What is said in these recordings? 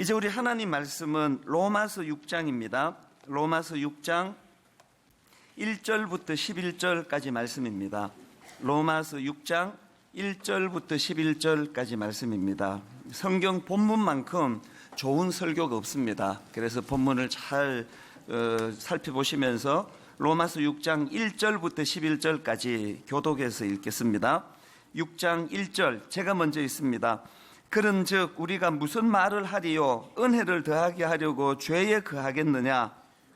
이제 우리 하나님 말씀은 로마서 6장입니다. 로마서 6장 1절부터 11절까지 말씀입니다. 로마서 6장 1절부터 11절까지 말씀입니다. 성경 본문만큼 좋은 설교가 없습니다. 그래서 본문을 잘 살펴보시면서 로마서 6장 1절부터 11절까지 교독해서 읽겠습니다. 6장 1절 제가 먼저 읽습니다. 그런즉 우리가 무슨 말을 하리요? 은혜를 더하게 하려고 죄에 거하겠느냐?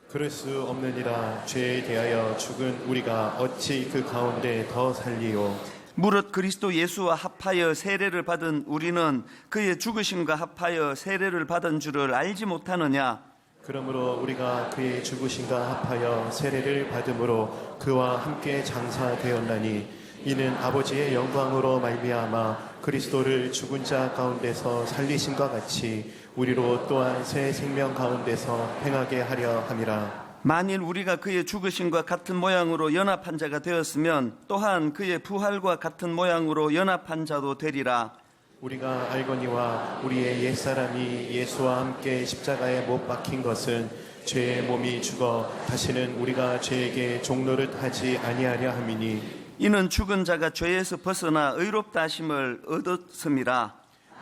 그럴 수 없느니라. 죄에 대하여 죽은 우리가 어찌 그 가운데 더 살리요? 무릇 그리스도 예수와 합하여 세례를 받은 우리는 그의 죽으심과 합하여 세례를 받은 줄을 알지 못하느냐? 그러므로 우리가 그의 죽으심과 합하여 세례를 받음으로 그와 함께 장사되었나니 이는 아버지의 영광으로 말미암아 그리스도를 죽은 자 가운데서 살리심과 같이 우리로 또한 새 생명 가운데서 행하게 하려 함이라. 만일 우리가 그의 죽으심과 같은 모양으로 연합한 자가 되었으면 또한 그의 부활과 같은 모양으로 연합한 자도 되리라. 우리가 알거니와 우리의 옛사람이 예수와 함께 십자가에 못 박힌 것은 죄의 몸이 죽어 다시는 우리가 죄에게 종노릇 하지 아니하려 함이니 이는 죽은 자가 죄에서 벗어나 의롭다 하심을 얻었음이라.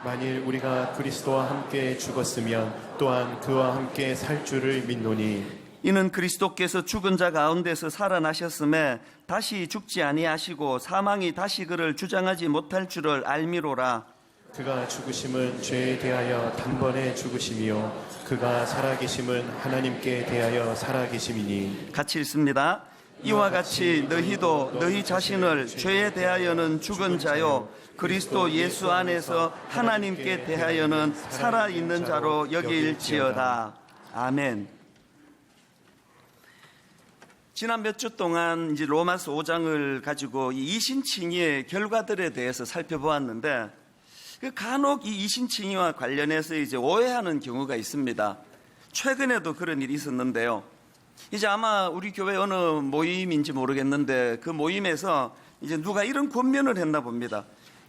만일 우리가 그리스도와 함께 죽었으면 또한 그와 함께 살 줄을 믿노니 이는 그리스도께서 죽은 자 가운데서 살아나셨음에 다시 죽지 아니하시고 사망이 다시 그를 주장하지 못할 줄을 알미로라. 그가 죽으심은 죄에 대하여 단번에 죽으심이요 그가 살아계심은 하나님께 대하여 살아계심이니. 같이 읽습니다. 이와 같이 너희도 너희 자신을 죄에 대하여는 죽은 자요 그리스도 예수 안에서 하나님께 대하여는 살아있는 자로 여길지어다. 아멘. 지난 몇 주 동안 이제 로마서 5장을 가지고 이 이신칭의의 결과들에 대해서 살펴보았는데 간혹 이 이신칭의와 관련해서 이제 오해하는 경우가 있습니다. 최근에도 그런 일이 있었는데요. 이제 아마 우리 교회 어느 모임인지 모르겠는데 그 모임에서 이제 누가 이런 권면을 했나 봅니다.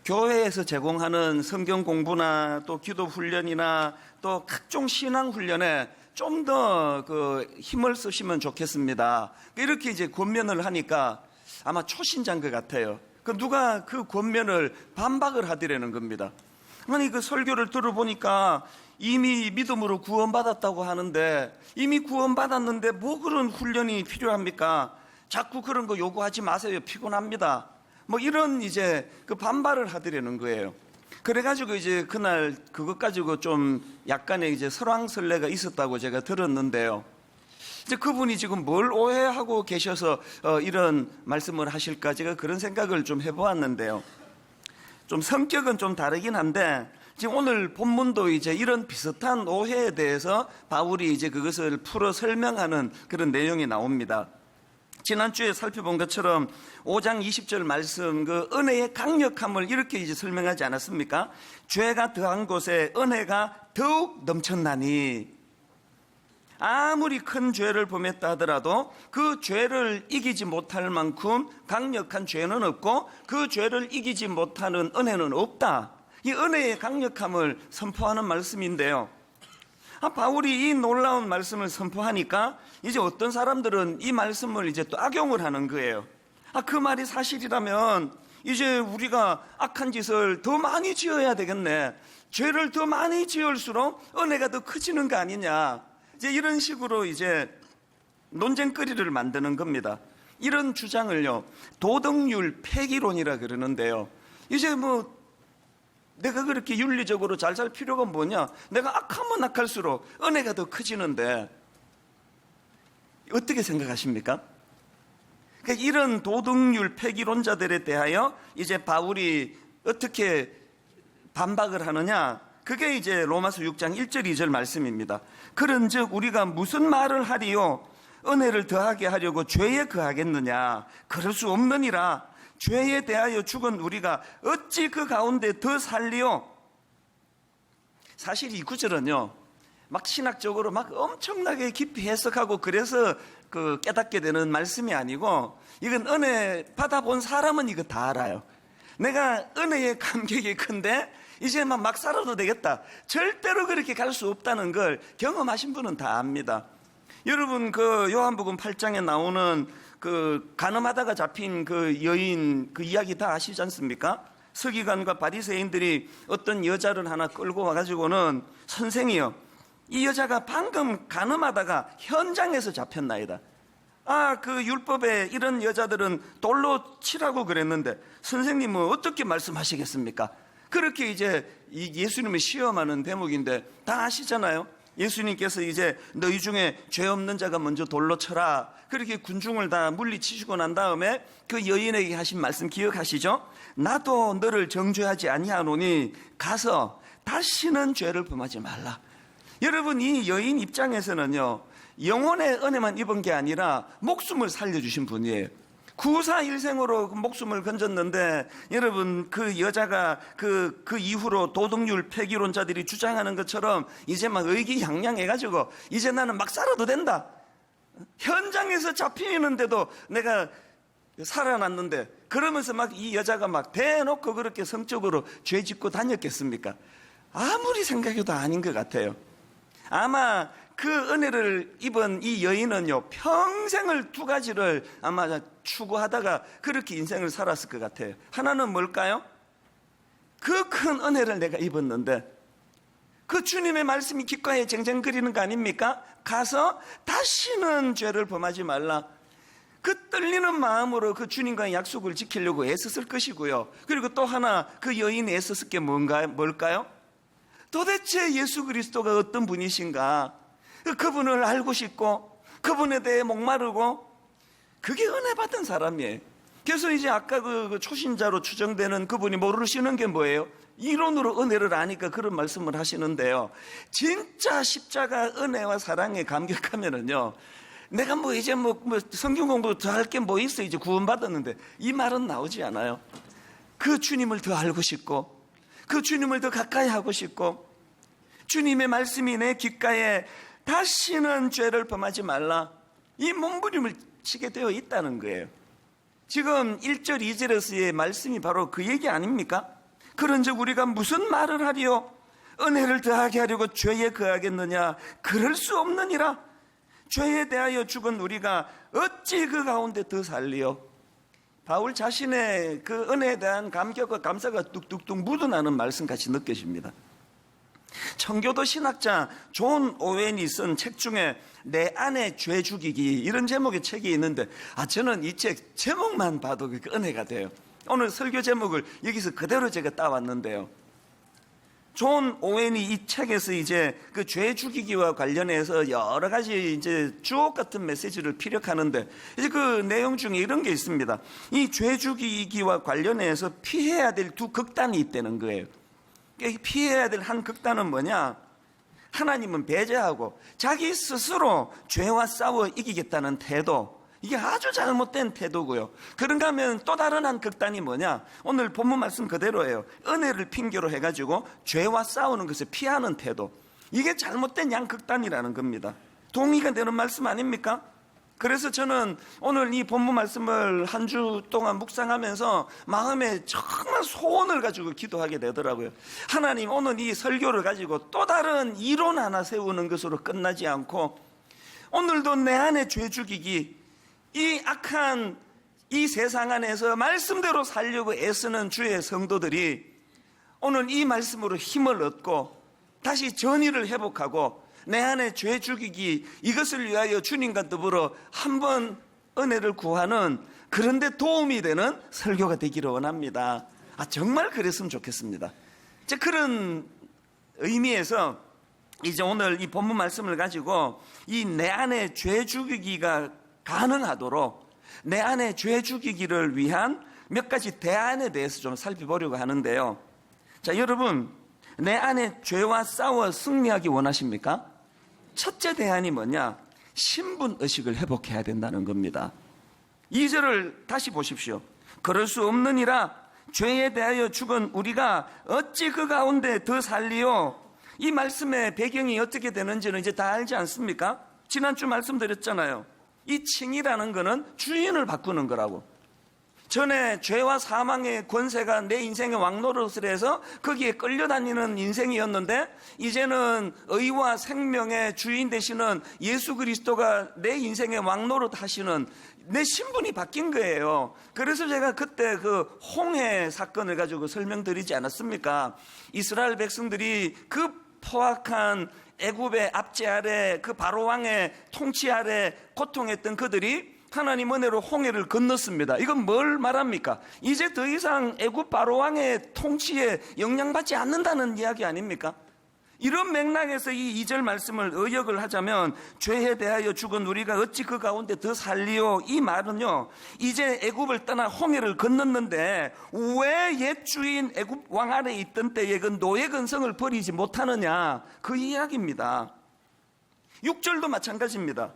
교회에서 제공하는 성경 공부나 또 기도 훈련이나 또 각종 신앙 훈련에 좀 더 그 힘을 쓰시면 좋겠습니다. 이렇게 이제 권면을 하니까 아마 초신자인 것 같아요. 그 누가 그 권면을 반박을 하더라는 겁니다. 아니 그 설교를 들어보니까 이미 믿음으로 구원받았다고 하는데 이미 구원받았는데 뭐 그런 훈련이 필요합니까? 자꾸 그런 거 요구하지 마세요. 피곤합니다. 뭐 이런 이제 그 반발을 하더라는 거예요. 그래가지고 이제 그날 그것 가지고 좀 약간의 이제 설왕설래가 있었다고 제가 들었는데요. 이제 그분이 지금 뭘 오해하고 계셔서 이런 말씀을 하실까 제가 그런 생각을 좀 해보았는데요. 좀 성격은 좀 다르긴 한데 지금 오늘 본문도 이제 이런 비슷한 오해에 대해서 바울이 이제 그것을 풀어 설명하는 그런 내용이 나옵니다. 지난주에 살펴본 것처럼 5장 20절 말씀 그 은혜의 강력함을 이렇게 이제 설명하지 않았습니까? 죄가 더한 곳에 은혜가 더욱 넘쳤나니 아무리 큰 죄를 범했다 하더라도 그 죄를 이기지 못할 만큼 강력한 죄는 없고 그 죄를 이기지 못하는 은혜는 없다. 이 은혜의 강력함을 선포하는 말씀인데요. 바울이 이 놀라운 말씀을 선포하니까 이제 어떤 사람들은 이 말씀을 이제 또 악용을 하는 거예요. 그 말이 사실이라면 이제 우리가 악한 짓을 더 많이 지어야 되겠네. 죄를 더 많이 지을수록 은혜가 더 커지는 거 아니냐. 이제 이런 식으로 이제 논쟁거리를 만드는 겁니다. 이런 주장을요, 도덕률 폐기론이라 그러는데요. 이제 뭐 내가 그렇게 윤리적으로 잘 살 필요가 뭐냐? 내가 악하면 악할수록 은혜가 더 커지는데 어떻게 생각하십니까? 그러니까 이런 도덕률 폐기론자들에 대하여 이제 바울이 어떻게 반박을 하느냐? 그게 이제 로마서 6장 1절 2절 말씀입니다. 그런즉 우리가 무슨 말을 하리요? 은혜를 더하게 하려고 죄에 거하겠느냐? 그럴 수 없느니라. 죄에 대하여 죽은 우리가 어찌 그 가운데 더 살리요? 사실 이 구절은요, 막 신학적으로 막 엄청나게 깊이 해석하고 그래서 그 깨닫게 되는 말씀이 아니고 이건 은혜 받아본 사람은 이거 다 알아요. 내가 은혜의 감격이 큰데 이제 막 살아도 되겠다. 절대로 그렇게 갈 수 없다는 걸 경험하신 분은 다 압니다. 여러분, 그 요한복음 8장에 나오는 그 간음하다가 잡힌 그 여인 그 이야기 다 아시지 않습니까? 서기관과 바리새인들이 어떤 여자를 하나 끌고 와가지고는, 선생이요, 이 여자가 방금 간음하다가 현장에서 잡혔나이다. 그 율법에 이런 여자들은 돌로 치라고 그랬는데 선생님은 어떻게 말씀하시겠습니까? 그렇게 이제 예수님을 시험하는 대목인데 다 아시잖아요. 예수님께서 이제 너희 중에 죄 없는 자가 먼저 돌로 쳐라, 그렇게 군중을 다 물리치시고 난 다음에 그 여인에게 하신 말씀 기억하시죠? 나도 너를 정죄하지 아니하노니 가서 다시는 죄를 범하지 말라. 여러분, 이 여인 입장에서는요, 영혼의 은혜만 입은 게 아니라 목숨을 살려주신 분이에요. 구사일생으로 목숨을 건졌는데, 여러분, 그 여자가 그 이후로 도덕률 폐기론자들이 주장하는 것처럼 이제 막 의기양양해가지고 이제 나는 막 살아도 된다, 현장에서 잡히는데도 내가 살아났는데, 그러면서 막 이 여자가 막 대놓고 그렇게 성적으로 죄 짓고 다녔겠습니까? 아무리 생각해도 아닌 것 같아요. 아마 그 은혜를 입은 이 여인은요, 평생을 두 가지를 아마 추구하다가 그렇게 인생을 살았을 것 같아요. 하나는 뭘까요? 그 큰 은혜를 내가 입었는데 그 주님의 말씀이 귓가에 쟁쟁거리는 거 아닙니까? 가서 다시는 죄를 범하지 말라. 그 떨리는 마음으로 그 주님과의 약속을 지키려고 애썼을 것이고요. 그리고 또 하나, 그 여인이 애썼을 게 뭘까요? 도대체 예수 그리스도가 어떤 분이신가, 그분을 알고 싶고 그분에 대해 목마르고, 그게 은혜 받은 사람이에요. 그래서 이제 아까 그 초신자로 추정되는 그분이 모르시는 게 뭐예요? 이론으로 은혜를 아니까 그런 말씀을 하시는데요, 진짜 십자가 은혜와 사랑에 감격하면은요, 내가 뭐 이제 뭐 성경 공부 더 할 게 뭐 있어, 이제 구원받았는데, 이 말은 나오지 않아요. 그 주님을 더 알고 싶고, 그 주님을 더 가까이 하고 싶고, 주님의 말씀이 내 귓가에 다시는 죄를 범하지 말라, 이 몸부림을 치게 되어 있다는 거예요. 지금 1절 2절에서의 말씀이 바로 그 얘기 아닙니까? 그런즉 우리가 무슨 말을 하리요? 은혜를 더하게 하려고 죄에 거하겠느냐? 그럴 수 없느니라. 죄에 대하여 죽은 우리가 어찌 그 가운데 더 살리요? 바울 자신의 그 은혜에 대한 감격과 감사가 뚝뚝뚝 묻어나는 말씀같이 느껴집니다. 청교도 신학자 존 오웬이 쓴 책 중에 내 안에 죄 죽이기, 이런 제목의 책이 있는데, 저는 이 책 제목만 봐도 그 은혜가 돼요. 오늘 설교 제목을 여기서 그대로 제가 따왔는데요, 존 오웬이 이 책에서 이제 그 죄 죽이기와 관련해서 여러 가지 이제 주옥 같은 메시지를 피력하는데, 이제 그 내용 중에 이런 게 있습니다. 이 죄 죽이기와 관련해서 피해야 될 두 극단이 있다는 거예요. 피해야 될 한 극단은 뭐냐? 하나님은 배제하고 자기 스스로 죄와 싸워 이기겠다는 태도, 이게 아주 잘못된 태도고요. 그런가 하면 또 다른 한 극단이 뭐냐? 오늘 본문 말씀 그대로예요. 은혜를 핑계로 해가지고 죄와 싸우는 것을 피하는 태도, 이게 잘못된 양극단이라는 겁니다. 동의가 되는 말씀 아닙니까? 그래서 저는 오늘 이 본문 말씀을 한 주 동안 묵상하면서 마음에 정말 소원을 가지고 기도하게 되더라고요. 하나님, 오늘 이 설교를 가지고 또 다른 이론 하나 세우는 것으로 끝나지 않고, 오늘도 내 안에 죄 죽이기, 이 악한 이 세상 안에서 말씀대로 살려고 애쓰는 주의 성도들이 오늘 이 말씀으로 힘을 얻고 다시 전의를 회복하고 내 안에 죄 죽이기, 이것을 위하여 주님과 더불어 한번 은혜를 구하는, 그런데 도움이 되는 설교가 되기를 원합니다. 정말 그랬으면 좋겠습니다. 이제 그런 의미에서 이제 오늘 이 본문 말씀을 가지고 이 내 안에 죄 죽이기가 가능하도록 내 안에 죄 죽이기를 위한 몇 가지 대안에 대해서 좀 살펴보려고 하는데요. 자, 여러분, 내 안에 죄와 싸워 승리하기 원하십니까? 첫째 대안이 뭐냐? 신분의식을 회복해야 된다는 겁니다. 2절을 다시 보십시오. 그럴 수 없느니라. 죄에 대하여 죽은 우리가 어찌 그 가운데 더 살리요? 이 말씀의 배경이 어떻게 되는지는 이제 다 알지 않습니까? 지난주 말씀드렸잖아요. 이 칭이라는 거는 주인을 바꾸는 거라고. 전에 죄와 사망의 권세가 내 인생의 왕노릇을 해서 거기에 끌려다니는 인생이었는데 이제는 의와 생명의 주인 되시는 예수 그리스도가 내 인생의 왕노릇 하시는 내 신분이 바뀐 거예요. 그래서 제가 그때 그 홍해 사건을 가지고 설명드리지 않았습니까? 이스라엘 백성들이 그 포악한 애굽의 압제 아래 그 바로 왕의 통치 아래 고통했던 그들이 하나님 은혜로 홍해를 건넜습니다. 이건 뭘 말합니까? 이제 더 이상 애굽 바로 왕의 통치에 영향받지 않는다는 이야기 아닙니까? 이런 맥락에서 이 2절 말씀을 의역을 하자면 죄에 대하여 죽은 우리가 어찌 그 가운데 더 살리요? 이 말은요, 이제 애굽을 떠나 홍해를 건넜는데 왜 옛 주인 애굽 왕 아래 있던 때에 그 노예 근성을 버리지 못하느냐, 그 이야기입니다. 6절도 마찬가지입니다.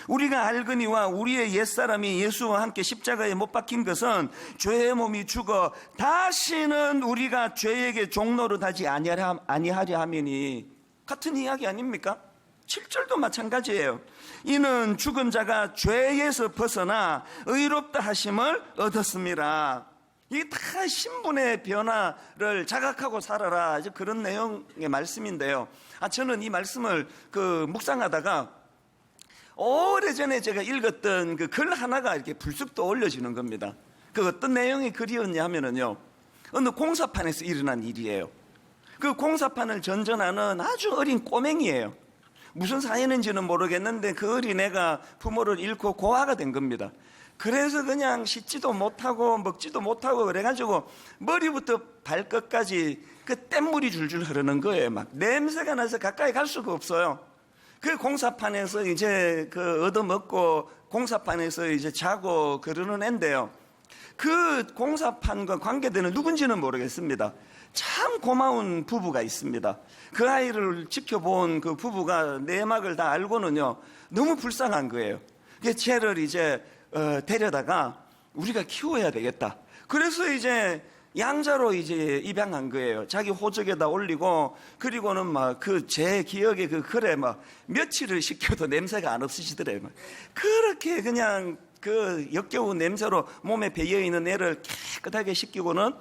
우리가 알거니와 우리의 옛사람이 예수와 함께 십자가에 못 박힌 것은 죄의 몸이 죽어 다시는 우리가 죄에게 종노릇하지 아니하려 함이니, 같은 이야기 아닙니까? 7절도 마찬가지예요. 이는 죽은 자가 죄에서 벗어나 의롭다 하심을 얻었습니다. 이게 다 신분의 변화를 자각하고 살아라, 이제 그런 내용의 말씀인데요. 저는 이 말씀을 묵상하다가 오래전에 제가 읽었던 그 글 하나가 이렇게 불쑥 떠올려지는 겁니다. 그 어떤 내용의 글이었냐 하면은요, 어느 공사판에서 일어난 일이에요. 그 공사판을 전전하는 아주 어린 꼬맹이에요. 무슨 사연인지는 모르겠는데 그 어린애가 부모를 잃고 고아가 된 겁니다. 그래서 그냥 씻지도 못하고 먹지도 못하고 그래가지고 머리부터 발끝까지 그 뗏물이 줄줄 흐르는 거예요. 막 냄새가 나서 가까이 갈 수가 없어요. 그 공사판에서 이제 얻어먹고 공사판에서 이제 자고 그러는 애인데요. 그 공사판과 관계되는 누군지는 모르겠습니다. 참 고마운 부부가 있습니다. 그 아이를 지켜본 그 부부가 내막을 다 알고는요, 너무 불쌍한 거예요. 그래서 쟤를 이제 데려다가 우리가 키워야 되겠다. 그래서 이제 양자로 이제 입양한 거예요. 자기 호적에다 올리고, 그리고는 막 제 기억에 그 글에 막 며칠을 시켜도 냄새가 안 없으시더래요. 그렇게 그냥 그 역겨운 냄새로 몸에 배어 있는 애를 깨끗하게 씻기고는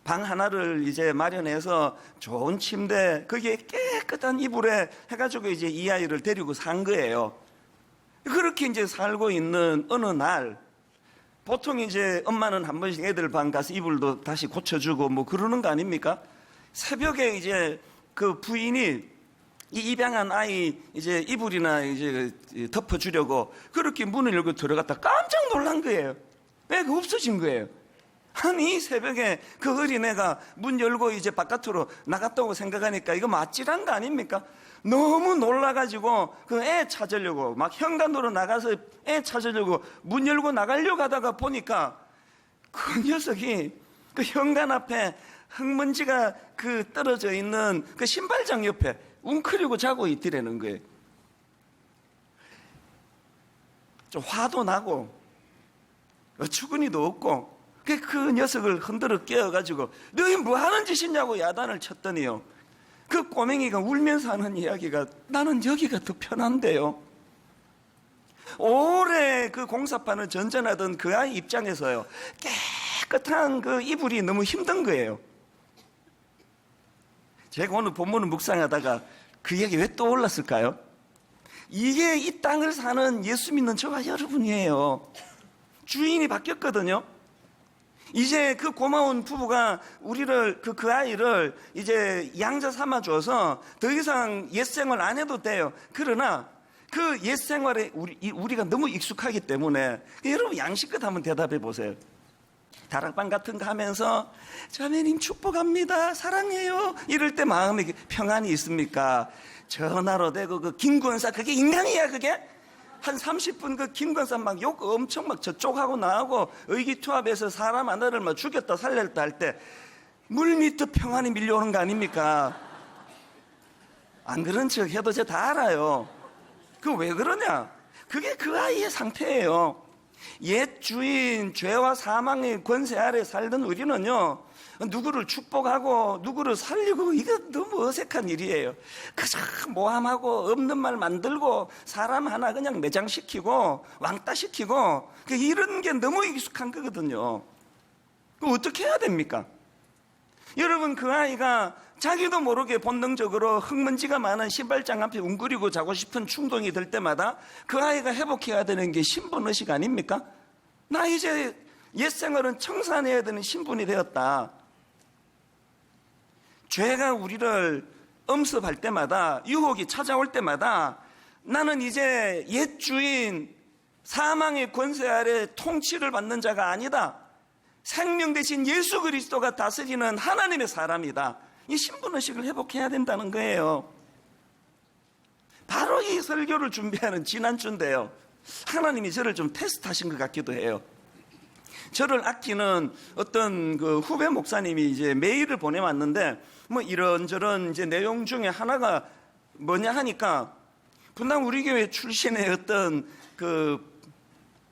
방 하나를 이제 마련해서 좋은 침대, 거기에 깨끗한 이불에 해가지고 이제 이 아이를 데리고 산 거예요. 그렇게 이제 살고 있는 어느 날, 보통 이제 엄마는 한 번씩 애들 방 가서 이불도 다시 고쳐주고 뭐 그러는 거 아닙니까? 새벽에 이제 그 부인이 이 입양한 아이 이제 이불이나 이제 덮어주려고 그렇게 문을 열고 들어갔다 깜짝 놀란 거예요. 애가 없어진 거예요. 아니, 새벽에 그 어린애가 문 열고 이제 바깥으로 나갔다고 생각하니까 이거 맞지란 거 아닙니까? 너무 놀라가지고 그 애 찾으려고 막 현관으로 나가서 애 찾으려고 문 열고 나가려고 하다가 보니까 그 녀석이 그 현관 앞에 흙먼지가 떨어져 있는 그 신발장 옆에 웅크리고 자고 있더라는 거예요. 좀 화도 나고 어처구니도 없고 그 녀석을 흔들어 깨워가지고 너희 뭐 하는 짓이냐고 야단을 쳤더니요, 그 꼬맹이가 울면서 하는 이야기가, 나는 여기가 더 편한데요. 오래 그 공사판을 전전하던 그 아이 입장에서요, 깨끗한 그 이불이 너무 힘든 거예요. 제가 오늘 본문을 묵상하다가 그 이야기 왜 떠올랐을까요? 이게 이 땅을 사는 예수 믿는 저와 여러분이에요. 주인이 바뀌었거든요. 이제 그 고마운 부부가 우리를 그 아이를 이제 양자 삼아 줘서 더 이상 옛생활 안 해도 돼요. 그러나 그 옛생활에 우리가 너무 익숙하기 때문에, 여러분 양식껏 한번 대답해 보세요. 다락방 같은 거 하면서 자매님 축복합니다, 사랑해요, 이럴 때 마음에 평안이 있습니까? 전화로 대고 그 김권사, 그게 인간이야 그게? 한 30분 그 김권사 막 욕 엄청 막 저쪽하고 나하고 의기투합해서 사람 하나를 막 죽였다 살렸다 할 때 물밑 평안이 밀려오는 거 아닙니까? 안 그런 척 해도 제가 다 알아요. 그 왜 그러냐? 그게 그 아이의 상태예요. 옛 주인 죄와 사망의 권세 아래 살던 우리는요, 누구를 축복하고 누구를 살리고 이거 너무 어색한 일이에요. 그저 모함하고 없는 말 만들고 사람 하나 그냥 매장시키고 왕따시키고 이런 게 너무 익숙한 거거든요. 그럼 어떻게 해야 됩니까? 여러분, 그 아이가 자기도 모르게 본능적으로 흙먼지가 많은 신발장 앞에 웅크리고 자고 싶은 충동이 들 때마다 그 아이가 회복해야 되는 게 신분의식 아닙니까? 나 이제 옛생활은 청산해야 되는 신분이 되었다. 죄가 우리를 엄습할 때마다, 유혹이 찾아올 때마다 나는 이제 옛 주인 사망의 권세 아래 통치를 받는 자가 아니다. 생명 대신 예수 그리스도가 다스리는 하나님의 사람이다. 이 신분의식을 회복해야 된다는 거예요. 바로 이 설교를 준비하는 지난주인데요, 하나님이 저를 좀 테스트하신 것 같기도 해요. 저를 아끼는 어떤 그 후배 목사님이 이제 메일을 보내왔는데, 뭐 이런저런 이제 내용 중에 하나가 뭐냐 하니까, 분당 우리 교회 출신의 어떤 그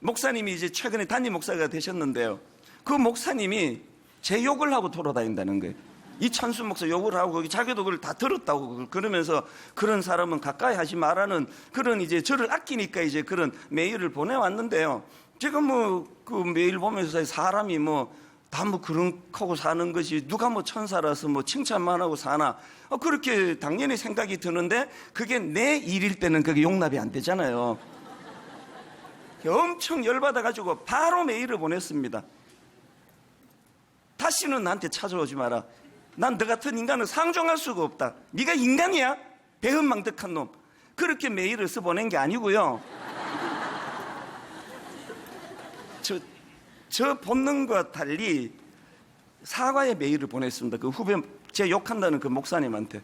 목사님이 이제 최근에 담임 목사가 되셨는데요, 그 목사님이 제 욕을 하고 돌아다닌다는 거예요. 이찬수 목사 욕을 하고 자기도 그걸 다 들었다고 그러면서 그런 사람은 가까이 하지 말라는 그런 이제 저를 아끼니까 이제 그런 메일을 보내왔는데요. 제가 뭐 그 메일 보면서 사람이 뭐 다 뭐 그런 하고 사는 것이 누가 뭐 천사라서 뭐 칭찬만 하고 사나 그렇게 당연히 생각이 드는데, 그게 내 일일 때는 그게 용납이 안 되잖아요. 엄청 열받아가지고 바로 메일을 보냈습니다. 다시는 나한테 찾아오지 마라. 난 너 같은 인간을 상종할 수가 없다. 네가 인간이야? 배은망덕한 놈. 그렇게 메일을 써보낸 게 아니고요, 저 본능과 달리 사과의 메일을 보냈습니다. 그 후배, 제 욕한다는 그 목사님한테.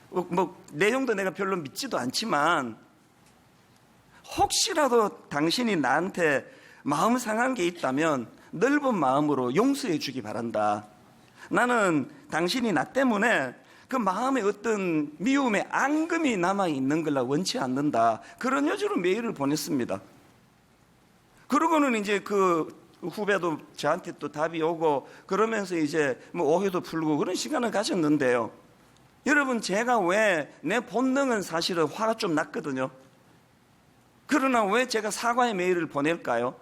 뭐 내용도 내가 별로 믿지도 않지만 혹시라도 당신이 나한테 마음 상한 게 있다면 넓은 마음으로 용서해 주기 바란다. 나는 당신이 나 때문에 그 마음에 어떤 미움의 앙금이 남아있는 걸 원치 않는다. 그런 여주로 메일을 보냈습니다. 그러고는 이제 그 후배도 저한테 또 답이 오고 그러면서 이제 뭐 오해도 풀고 그런 시간을 가졌는데요, 여러분, 제가 왜 내 본능은 사실은 화가 좀 났거든요. 그러나 왜 제가 사과의 메일을 보낼까요?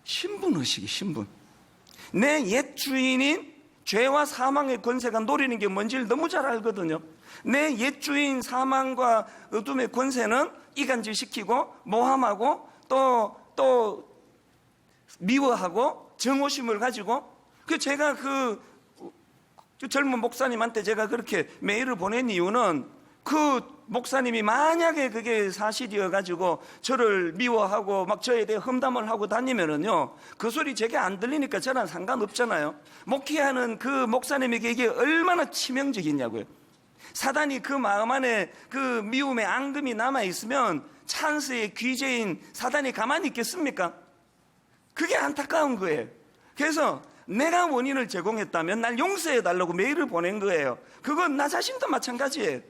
신분의식이, 신분. 내 옛 주인인 죄와 사망의 권세가 노리는 게 뭔지를 너무 잘 알거든요. 내 옛 주인 사망과 어둠의 권세는 이간질시키고 모함하고 또 미워하고 정오심을 가지고, 제가 그 젊은 목사님한테 제가 그렇게 메일을 보낸 이유는, 그 목사님이 만약에 그게 사실이어 가지고 저를 미워하고 막 저에 대해 험담을 하고 다니면은요, 그 소리 제게 안 들리니까 저랑 상관없잖아요. 목회하는 그 목사님에게 이게 얼마나 치명적이냐고요. 사단이 그 마음 안에 그 미움의 앙금이 남아있으면 찬스의 귀재인 사단이 가만히 있겠습니까? 그게 안타까운 거예요. 그래서 내가 원인을 제공했다면 날 용서해달라고 메일을 보낸 거예요. 그건 나 자신도 마찬가지예요.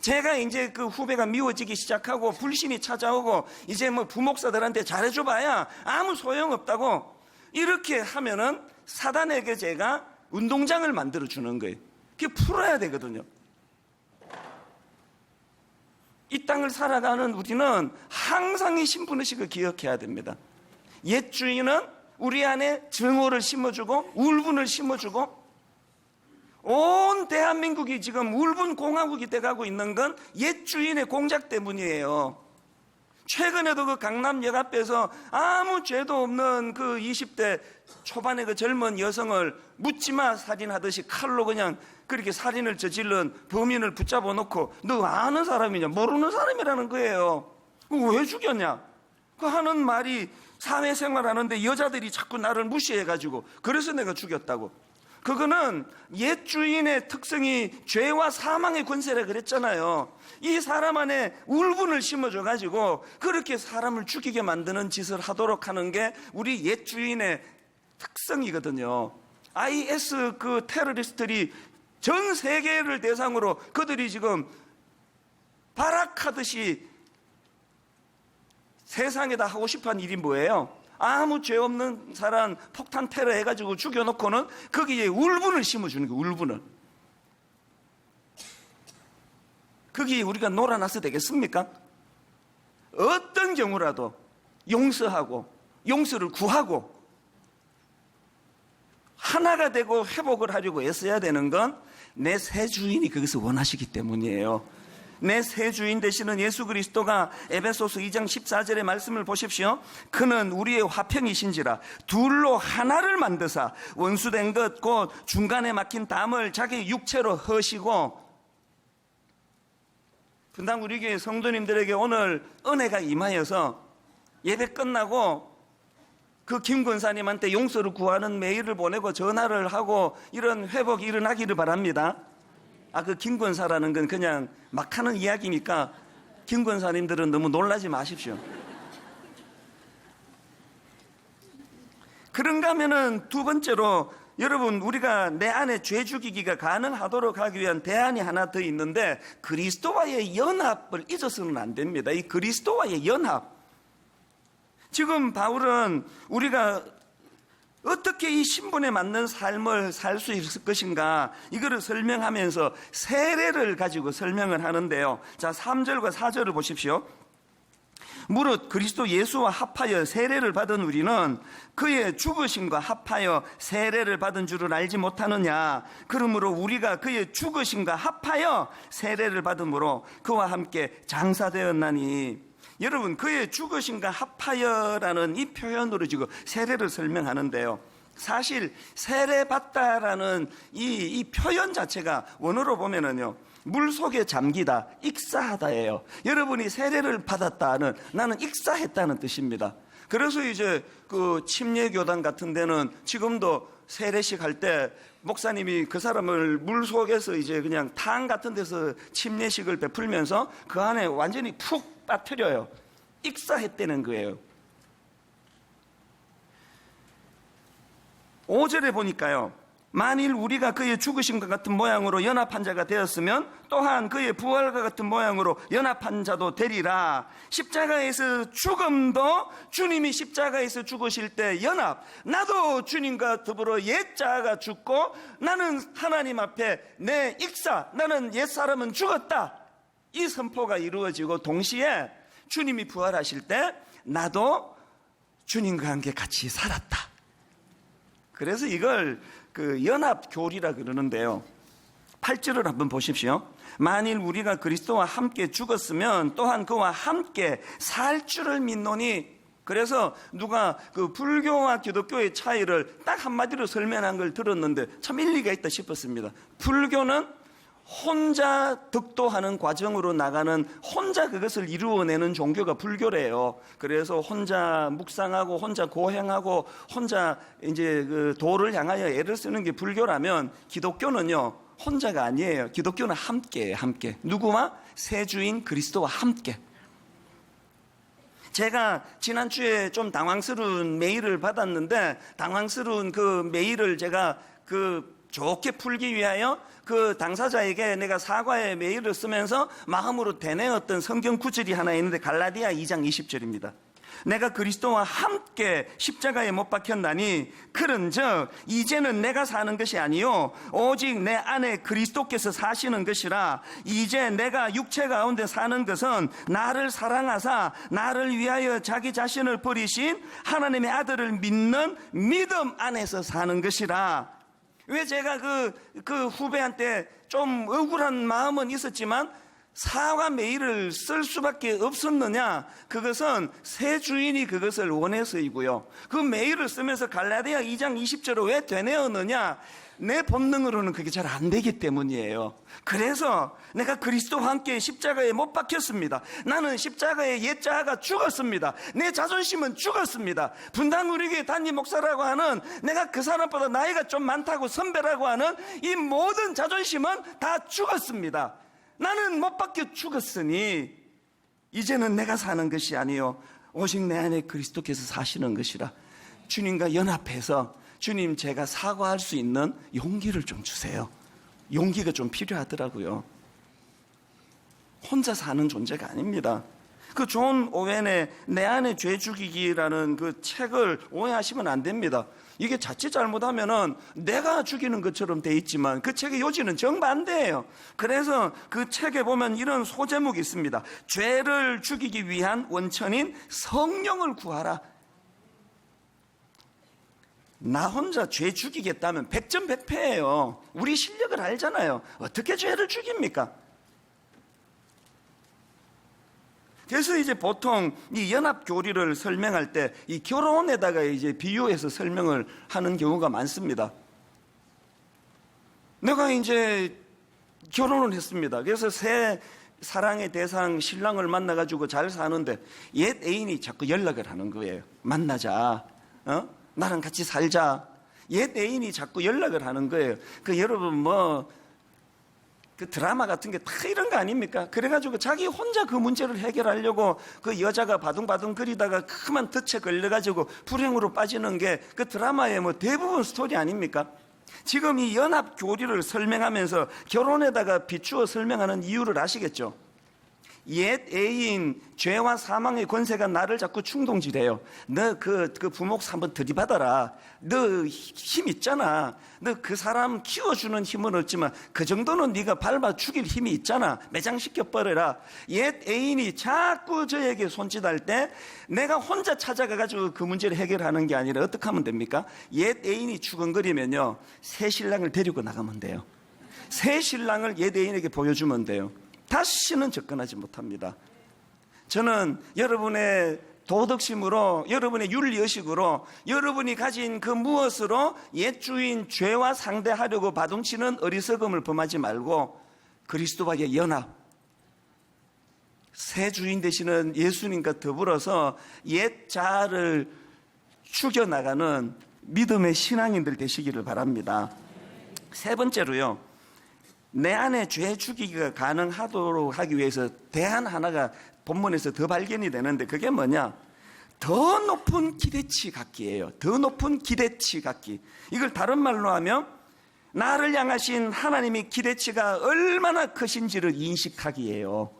제가 이제 그 후배가 미워지기 시작하고 불신이 찾아오고 이제 뭐 부목사들한테 잘해줘봐야 아무 소용없다고 이렇게 하면은 사단에게 제가 운동장을 만들어주는 거예요. 그게 풀어야 되거든요. 이 땅을 살아가는 우리는 항상 이 신분의식을 기억해야 됩니다. 옛 주인은 우리 안에 증오를 심어주고 울분을 심어주고, 온 대한민국이 지금 울분 공화국이 돼가고 있는 건 옛 주인의 공작 때문이에요. 최근에도 그 강남역 앞에서 아무 죄도 없는 그 20대 초반의 그 젊은 여성을 묻지마 살인하듯이 칼로 그냥 그렇게 살인을 저지른 범인을 붙잡아 놓고, 너 아는 사람이냐? 모르는 사람이라는 거예요. 왜 죽였냐? 그 하는 말이, 사회생활 하는데 여자들이 자꾸 나를 무시해가지고 그래서 내가 죽였다고. 그거는 옛 주인의 특성이 죄와 사망의 권세라 그랬잖아요. 이 사람 안에 울분을 심어줘가지고 그렇게 사람을 죽이게 만드는 짓을 하도록 하는 게 우리 옛 주인의 특성이거든요. IS 그 테러리스트들이 전 세계를 대상으로 그들이 지금 발악하듯이 세상에다 하고 싶어한 일이 뭐예요? 아무 죄 없는 사람 폭탄 테러 해가지고 죽여놓고는 거기에 울분을 심어주는 거예요. 울분을. 거기에 우리가 놀아나서 되겠습니까? 어떤 경우라도 용서하고 용서를 구하고 하나가 되고 회복을 하려고 애써야 되는 건 내 새 주인이 그것을 원하시기 때문이에요. 내 새 주인 되시는 예수 그리스도가 에베소서 2장 14절의 말씀을 보십시오. 그는 우리의 화평이신지라 둘로 하나를 만드사 원수된 것 곧 중간에 막힌 담을 자기 육체로 허시고. 분당 우리 교회 성도님들에게 오늘 은혜가 임하여서 예배 끝나고 그 김 권사님한테 용서를 구하는 메일을 보내고 전화를 하고 이런 회복이 일어나기를 바랍니다. 그 김 권사라는 건 그냥 막 하는 이야기니까 김 권사님들은 너무 놀라지 마십시오. 그런가 하면은 두 번째로 여러분, 우리가 내 안에 죄 죽이기가 가능하도록 하기 위한 대안이 하나 더 있는데 그리스도와의 연합을 잊어서는 안 됩니다. 이 그리스도와의 연합. 지금 바울은 우리가 어떻게 이 신분에 맞는 삶을 살 수 있을 것인가 이거를 설명하면서 세례를 가지고 설명을 하는데요. 자, 3절과 4절을 보십시오. 무릇 그리스도 예수와 합하여 세례를 받은 우리는 그의 죽으심과 합하여 세례를 받은 줄을 알지 못하느냐. 그러므로 우리가 그의 죽으심과 합하여 세례를 받음으로 그와 함께 장사되었나니. 여러분, 그의 죽으심과 합하여라는 이 표현으로 지금 세례를 설명하는데요. 사실 세례받다라는 이 표현 자체가 원어로 보면은요, 물 속에 잠기다, 익사하다예요. 여러분이 세례를 받았다는, 나는 익사했다는 뜻입니다. 그래서 이제 그 침례교단 같은 데는 지금도 세례식 할 때 목사님이 그 사람을 물 속에서 이제 그냥 탕 같은 데서 침례식을 베풀면서 그 안에 완전히 푹 빠뜨려요. 익사했다는 거예요. 5절에 보니까요, 만일 우리가 그의 죽으심과 같은 모양으로 연합한 자가 되었으면 또한 그의 부활과 같은 모양으로 연합한 자도 되리라. 십자가에서 죽음도 주님이 십자가에서 죽으실 때 연합, 나도 주님과 더불어 옛자가 죽고 나는 하나님 앞에 내 익사, 나는 옛사람은 죽었다, 이 선포가 이루어지고 동시에 주님이 부활하실 때 나도 주님과 함께 같이 살았다. 그래서 이걸 그 연합교리라 그러는데요. 8절을 한번 보십시오. 만일 우리가 그리스도와 함께 죽었으면 또한 그와 함께 살 줄을 믿노니. 그래서 누가 그 불교와 기독교의 차이를 딱 한마디로 설명한 걸 들었는데 참 일리가 있다 싶었습니다. 불교는 혼자 득도하는 과정으로 나가는, 혼자 그것을 이루어내는 종교가 불교래요. 그래서 혼자 묵상하고 혼자 고행하고 혼자 이제 그 도를 향하여 애를 쓰는 게 불교라면, 기독교는요 혼자가 아니에요. 기독교는 함께예요. 함께. 누구와? 새 주인 그리스도와 함께. 제가 지난주에 좀 당황스러운 메일을 받았는데, 당황스러운 그 메일을 제가 좋게 풀기 위하여 그 당사자에게 내가 사과의 메일을 쓰면서 마음으로 되뇌었던 성경 구절이 하나 있는데 갈라디아 2장 20절입니다. 내가 그리스도와 함께 십자가에 못 박혔나니 그런즉 이제는 내가 사는 것이 아니요 오직 내 안에 그리스도께서 사시는 것이라. 이제 내가 육체 가운데 사는 것은 나를 사랑하사 나를 위하여 자기 자신을 버리신 하나님의 아들을 믿는 믿음 안에서 사는 것이라. 왜 제가 그 후배한테 좀 억울한 마음은 있었지만 사과 메일을 쓸 수밖에 없었느냐? 그것은 새 주인이 그것을 원해서이고요. 그 메일을 쓰면서 갈라디아 2장 20절을 왜 되뇌었느냐? 내 본능으로는 그게 잘 안 되기 때문이에요. 그래서 내가 그리스도와 함께 십자가에 못 박혔습니다. 나는 십자가에 옛자가 죽었습니다. 내 자존심은 죽었습니다. 분당 우리 교회 담임 목사라고 하는 내가 그 사람보다 나이가 좀 많다고 선배라고 하는 이 모든 자존심은 다 죽었습니다. 나는 못 박혀 죽었으니 이제는 내가 사는 것이 아니요 오직 내 안에 그리스도께서 사시는 것이라. 주님과 연합해서 주님, 제가 사과할 수 있는 용기를 좀 주세요. 용기가 좀 필요하더라고요. 혼자 사는 존재가 아닙니다. 그 존 오웬의 내 안의 죄 죽이기라는 그 책을 오해하시면 안 됩니다. 이게 자칫 잘못하면은 내가 죽이는 것처럼 돼 있지만 그 책의 요지는 정반대예요. 그래서 그 책에 보면 이런 소제목이 있습니다. 죄를 죽이기 위한 원천인 성령을 구하라. 나 혼자 죄 죽이겠다면 100점 100패예요. 우리 실력을 알잖아요. 어떻게 죄를 죽입니까? 그래서 이제 보통 이 연합 교리를 설명할 때 이 결혼에다가 이제 비유해서 설명을 하는 경우가 많습니다. 내가 이제 결혼을 했습니다. 그래서 새 사랑의 대상 신랑을 만나가지고 잘 사는데 옛 애인이 자꾸 연락을 하는 거예요. 만나자. 나랑 같이 살자. 옛 애인이 자꾸 연락을 하는 거예요. 여러분 그 드라마 같은 게 다 이런 거 아닙니까? 그래가지고 자기 혼자 그 문제를 해결하려고 그 여자가 바둥바둥 거리다가 그만 덫에 걸려가지고 불행으로 빠지는 게 그 드라마의 대부분 스토리 아닙니까? 지금 이 연합 교리를 설명하면서 결혼에다가 비추어 설명하는 이유를 아시겠죠? 옛 애인 죄와 사망의 권세가 나를 자꾸 충동질해요. 너 그 부목사 한번 들이받아라. 너 힘 있잖아. 너 그 사람 키워주는 힘은 없지만 그 정도는 네가 밟아 죽일 힘이 있잖아. 매장시켜 버려라. 옛 애인이 자꾸 저에게 손짓할 때 내가 혼자 찾아가가지고 그 문제를 해결하는 게 아니라 어떻게 하면 됩니까? 옛 애인이 추근거리면요, 새 신랑을 데리고 나가면 돼요. 새 신랑을 옛 애인에게 보여주면 돼요. 다시는 접근하지 못합니다. 저는 여러분의 도덕심으로, 여러분의 윤리의식으로, 여러분이 가진 그 무엇으로 옛 주인 죄와 상대하려고 바둥치는 어리석음을 범하지 말고 그리스도와의 연합, 새 주인 되시는 예수님과 더불어서 옛 자를 죽여나가는 믿음의 신앙인들 되시기를 바랍니다. 세 번째로요, 내 안에 죄 죽이기가 가능하도록 하기 위해서 대안 하나가 본문에서 더 발견이 되는데 그게 뭐냐? 더 높은 기대치 갖기예요. 더 높은 기대치 갖기. 이걸 다른 말로 하면 나를 향하신 하나님의 기대치가 얼마나 크신지를 인식하기예요.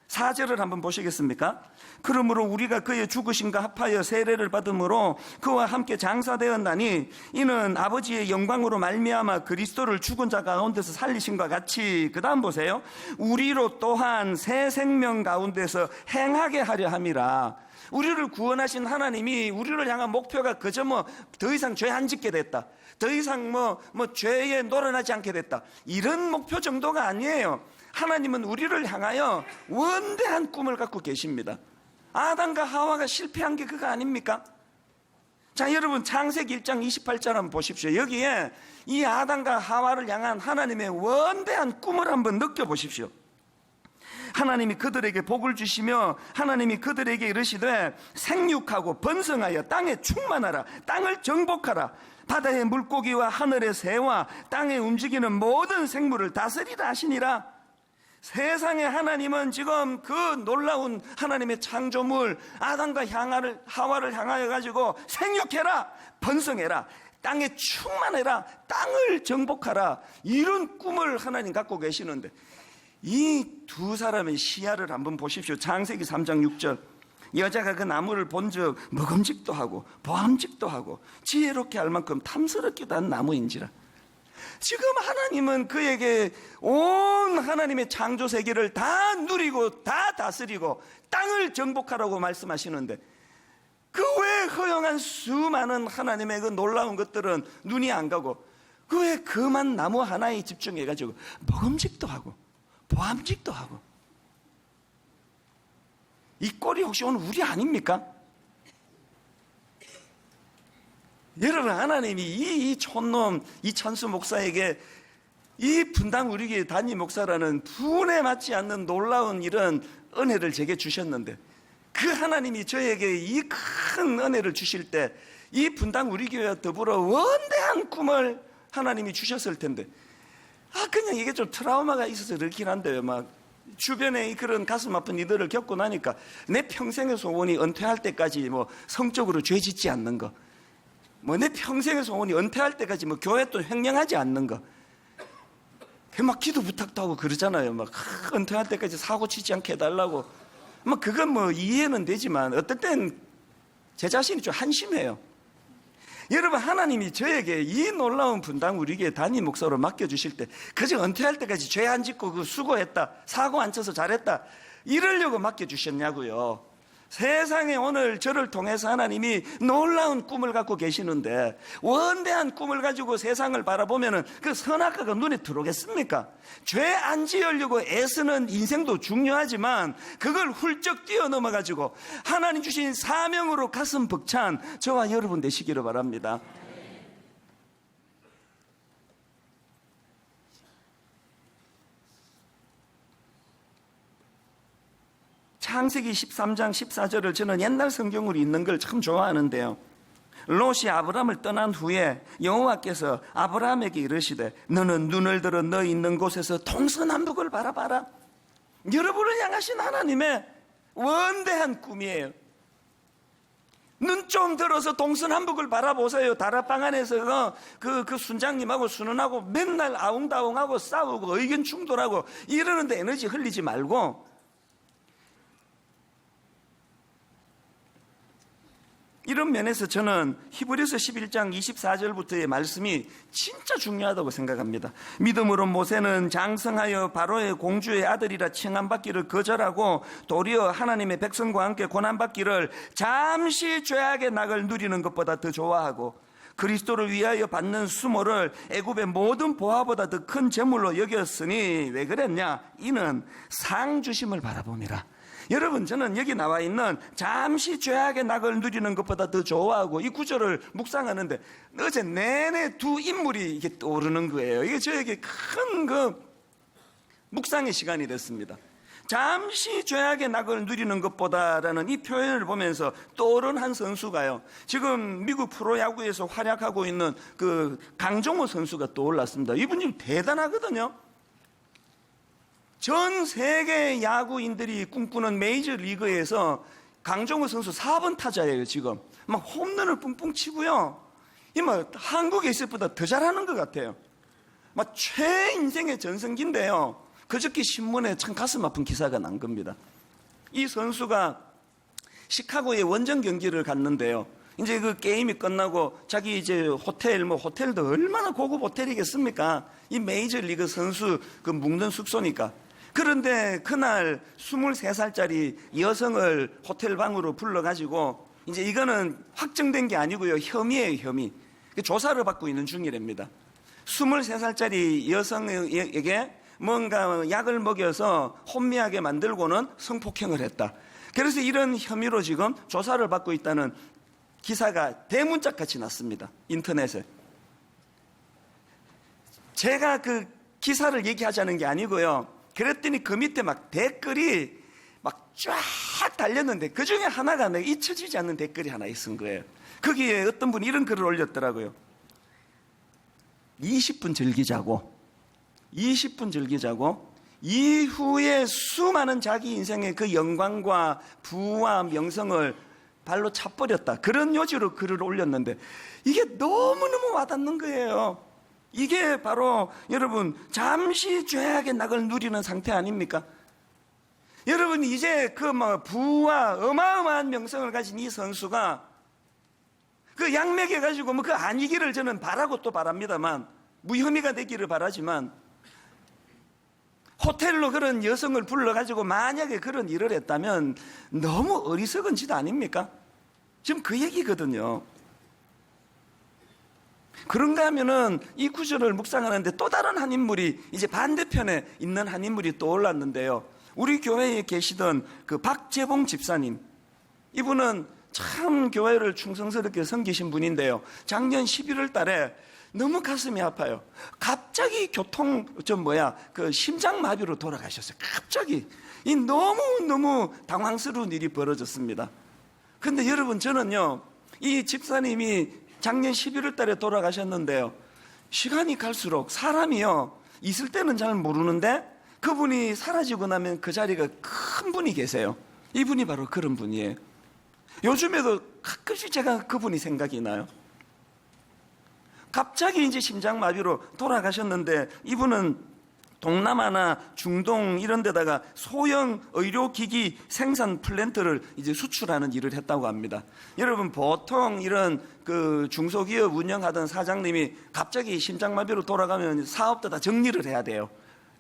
4절을 한번 보시겠습니까? 그러므로 우리가 그의 죽으심과 합하여 세례를 받음으로 그와 함께 장사되었나니 이는 아버지의 영광으로 말미암아 그리스도를 죽은 자 가운데서 살리심과 같이, 그 다음 보세요, 우리로 또한 새 생명 가운데서 행하게 하려 함이라. 우리를 구원하신 하나님이 우리를 향한 목표가 그저 더 이상 죄 안 짓게 됐다, 더 이상 죄에 노련하지 않게 됐다, 이런 목표 정도가 아니에요. 하나님은 우리를 향하여 원대한 꿈을 갖고 계십니다. 아담과 하와가 실패한 게 그거 아닙니까? 자, 여러분 창세기 1장 28절 한번 보십시오. 여기에 이 아담과 하와를 향한 하나님의 원대한 꿈을 한번 느껴보십시오. 하나님이 그들에게 복을 주시며 하나님이 그들에게 이르시되 생육하고 번성하여 땅에 충만하라, 땅을 정복하라, 바다의 물고기와 하늘의 새와 땅에 움직이는 모든 생물을 다스리라 하시니라. 세상의 하나님은 지금 그 놀라운 하나님의 창조물 아담과 하와를 향하여 가지고 생육해라, 번성해라, 땅에 충만해라, 땅을 정복하라, 이런 꿈을 하나님 갖고 계시는데 이 두 사람의 시야를 한번 보십시오. 창세기 3장 6절, 여자가 그 나무를 본즉 먹음직도 하고 보암직도 하고 지혜롭게 할 만큼 탐스럽기도 한 나무인지라. 지금 하나님은 그에게 온 하나님의 창조 세계를 다 누리고 다 다스리고 땅을 정복하라고 말씀하시는데 그 외 허용한 수많은 하나님의 그 놀라운 것들은 눈이 안 가고 그 외 그만 나무 하나에 집중해가지고 먹음직도 하고 보암직도 하고, 이 꼴이 혹시 오늘 우리 아닙니까? 여러분, 하나님이 이 촌놈 이찬수 목사에게 이 분당 우리교회 담임 목사라는 분에 맞지 않는 놀라운 이런 은혜를 제게 주셨는데 그 하나님이 저에게 이 큰 은혜를 주실 때 이 분당 우리교회와 더불어 원대한 꿈을 하나님이 주셨을 텐데 그냥 이게 좀 트라우마가 있어서 그렇긴 한데요. 주변에 그런 가슴 아픈 이들을 겪고 나니까 내 평생의 소원이 은퇴할 때까지 성적으로 죄 짓지 않는 거, 내 평생의 소원이 은퇴할 때까지 교회 또 횡령하지 않는 거, 기도 부탁도 하고 그러잖아요. 은퇴할 때까지 사고 치지 않게 해달라고. 뭐 그건 뭐 이해는 되지만 어떨 땐 제 자신이 좀 한심해요. 여러분, 하나님이 저에게 이 놀라운 분당 우리에게 단임 목사로 맡겨주실 때 그저 은퇴할 때까지 죄 안 짓고 그 수고했다, 사고 안 쳐서 잘했다 이러려고 맡겨주셨냐고요. 세상에 오늘 저를 통해서 하나님이 놀라운 꿈을 갖고 계시는데 원대한 꿈을 가지고 세상을 바라보면 그 선악과가 눈에 들어오겠습니까? 죄 안 지으려고 애쓰는 인생도 중요하지만 그걸 훌쩍 뛰어넘어 가지고 하나님 주신 사명으로 가슴 벅찬 저와 여러분 되시기를 바랍니다. 창세기 13장 14절을 저는 옛날 성경으로 읽는 걸 참 좋아하는데요. 롯이 아브람을 떠난 후에 여호와께서 아브람에게 이르시되 너는 눈을 들어 너 있는 곳에서 동서남북을 바라봐라. 여러분을 향하신 하나님의 원대한 꿈이에요. 눈 좀 들어서 동서남북을 바라보세요. 다락방 안에서 그 순장님하고 순원하고 맨날 아웅다웅하고 싸우고 의견 충돌하고 이러는데 에너지 흘리지 말고 이런 면에서 저는 히브리서 11장 24절부터의 말씀이 진짜 중요하다고 생각합니다. 믿음으로 모세는 장성하여 바로의 공주의 아들이라 칭함받기를 거절하고 도리어 하나님의 백성과 함께 고난받기를 잠시 죄악의 낙을 누리는 것보다 더 좋아하고 그리스도를 위하여 받는 수모를 애굽의 모든 보화보다 더 큰 재물로 여겼으니 왜 그랬냐? 이는 상 주심을 바라봄이라. 여러분, 저는 여기 나와 있는 잠시 죄악의 낙을 누리는 것보다 더 좋아하고 이 구절을 묵상하는데 어제 내내 두 인물이 이게 떠오르는 거예요. 이게 저에게 큰 묵상의 시간이 됐습니다. 잠시 죄악의 낙을 누리는 것보다라는 이 표현을 보면서 떠오른 한 선수가요, 지금 미국 프로야구에서 활약하고 있는 그 강정호 선수가 떠올랐습니다. 이분이 대단하거든요. 전 세계 야구인들이 꿈꾸는 메이저리그에서 강정호 선수 4번 타자예요. 지금 막 홈런을 뿡뿡 치고요, 한국에 있을 때보다 더 잘하는 것 같아요. 막 최인생의 전성기인데요, 그저께 신문에 참 가슴 아픈 기사가 난 겁니다. 이 선수가 시카고에 원정 경기를 갔는데요, 이제 그 게임이 끝나고 자기 이제 호텔도 얼마나 고급 호텔이겠습니까? 이 메이저리그 선수 그 묵는 숙소니까. 그런데 그날 23살짜리 여성을 호텔 방으로 불러가지고, 이제 이거는 확정된 게 아니고요, 혐의예요, 혐의. 조사를 받고 있는 중이랍니다. 23살짜리 여성에게 뭔가 약을 먹여서 혼미하게 만들고는 성폭행을 했다. 그래서 이런 혐의로 지금 조사를 받고 있다는 기사가 대문짝같이 났습니다, 인터넷에. 제가 그 기사를 얘기하자는 게 아니고요, 그랬더니 그 밑에 막 댓글이 막 쫙 달렸는데 그 중에 하나가 내가 잊혀지지 않는 댓글이 하나 있은 거예요. 거기에 어떤 분이 이런 글을 올렸더라고요. 20분 즐기자고 이후에 수많은 자기 인생의 그 영광과 부와 명성을 발로 차버렸다, 그런 요지로 글을 올렸는데 이게 너무너무 와닿는 거예요. 이게 바로 여러분 잠시 죄악의 낙을 누리는 상태 아닙니까? 여러분, 이제 그 부와 어마어마한 명성을 가진 이 선수가 그 양맥해 가지고 그 아니기를 저는 바라고 또 바랍니다만, 무혐의가 되기를 바라지만, 호텔로 그런 여성을 불러가지고 만약에 그런 일을 했다면 너무 어리석은 짓 아닙니까? 지금 그 얘기거든요. 그런가 하면은 이 구절을 묵상하는데 또 다른 한 인물이, 이제 반대편에 있는 한 인물이 떠올랐는데요, 우리 교회에 계시던 그 박재봉 집사님, 이분은 참 교회를 충성스럽게 섬기신 분인데요, 작년 11월 달에 너무 가슴이 아파요. 갑자기 그 심장마비로 돌아가셨어요. 갑자기. 이 너무너무 당황스러운 일이 벌어졌습니다. 근데 여러분, 저는요, 이 집사님이 작년 11월 달에 돌아가셨는데요, 시간이 갈수록 사람이요, 있을 때는 잘 모르는데 그분이 사라지고 나면 그 자리가 큰 분이 계세요. 이분이 바로 그런 분이에요. 요즘에도 가끔씩 제가 그분이 생각이 나요. 갑자기 이제 심장마비로 돌아가셨는데 이분은 동남아나 중동 이런 데다가 소형 의료기기 생산 플랜트를 이제 수출하는 일을 했다고 합니다. 여러분, 보통 이런 그 중소기업 운영하던 사장님이 갑자기 심장마비로 돌아가면 사업도 다 정리를 해야 돼요.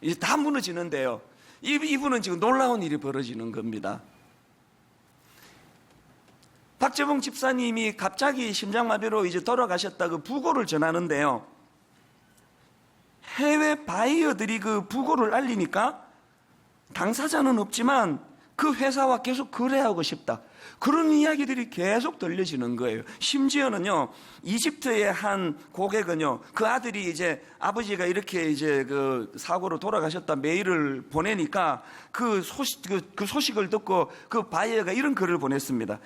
이제 다 무너지는데요. 이분은 지금 놀라운 일이 벌어지는 겁니다. 박재봉 집사님이 갑자기 심장마비로 이제 돌아가셨다고 부고를 전하는데요. 해외 바이어들이 그 부고를 알리니까 당사자는 없지만 그 회사와 계속 거래하고 싶다, 그런 이야기들이 계속 들려지는 거예요. 심지어는요, 이집트의 한 고객은요, 그 아들이 이제 아버지가 이렇게 이제 그 사고로 돌아가셨다 메일을 보내니까 그 소식을 듣고 그 바이어가 이런 글을 보냈습니다.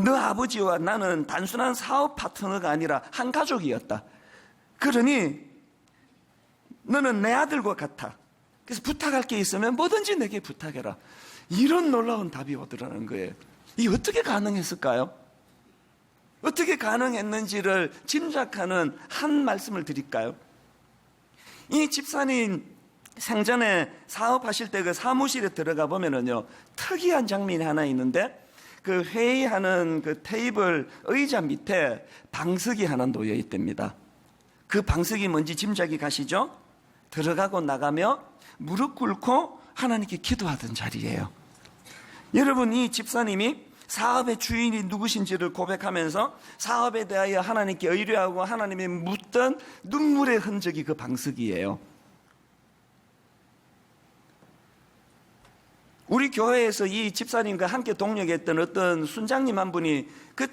너 아버지와 나는 단순한 사업 파트너가 아니라 한 가족이었다. 그러니 너는 내 아들과 같아. 그래서 부탁할 게 있으면 뭐든지 내게 부탁해라. 이런 놀라운 답이 오더라는 거예요. 이게 어떻게 가능했을까요? 어떻게 가능했는지를 짐작하는 한 말씀을 드릴까요? 이 집사님 생전에 사업하실 때 그 사무실에 들어가 보면은요, 특이한 장면이 하나 있는데, 그 회의하는 그 테이블 의자 밑에 방석이 하나 놓여 있답니다. 그 방석이 뭔지 짐작이 가시죠? 들어가고 나가며 무릎 꿇고 하나님께 기도하던 자리예요. 여러분, 이 집사님이 사업의 주인이 누구신지를 고백하면서 사업에 대하여 하나님께 의뢰하고 하나님이 묻던 눈물의 흔적이 그 방석이에요. 우리 교회에서 이 집사님과 함께 동역했던 어떤 순장님 한 분이 그